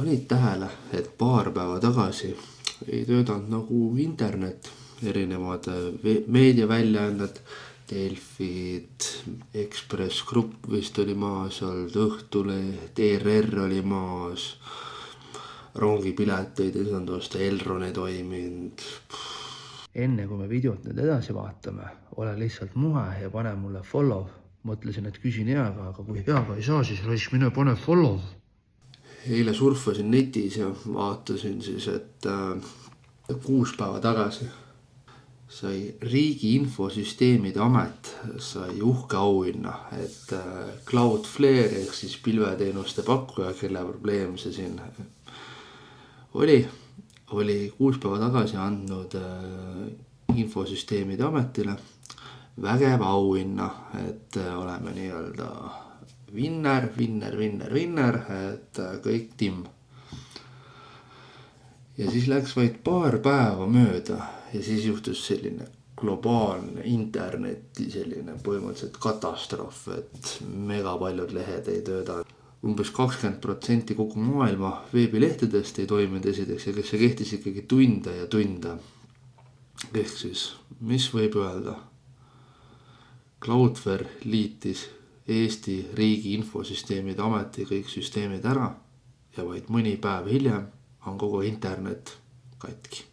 Panid tähele, et paar päeva tagasi ei töötanud nagu internet, erinevad meediaväljaanded, Delfid, Ekspress Grupp vist oli maas olnud, Õhtuleht, ERR oli maas, rongipileteid ei saanud osta, Elron ei toiminud. Enne kui me videot nüüd edasi vaatame, ole lihtsalt muhe ja pane mulle follow. Mõtlesin, et küsin eaga, aga kui eaga ei saa, siis raisk mine pane follow. Eile surfasin netis ja vaatasin siis, et 6 päeva tagasi sai Riigi Infosüsteemide Amet sai uhke auhinna, et Cloudflare ehk siis pilveteenuste pakkuja, kelle probleem see siin oli 6 päeva tagasi andnud Infosüsteemide Ametile vägev auhinna, et oleme nii-öelda vinner, et kõik timm. Ja siis läks vaid paar päeva mööda ja siis juhtus selline globaalne interneti selline põhimõtteliselt katastroof, et mega paljud lehed ei tööda. Umbes 20% kogu maailma veebilehtedest ei toiminud esiteks ja see kehtis ikkagi tunde ja tunde. Ehk siis, mis võib öelda? Cloudflare liitis Eesti Riigi Infosüsteemide Ameti kõik süsteemid ära ja vaid mõni päev hiljem on kogu internet katki.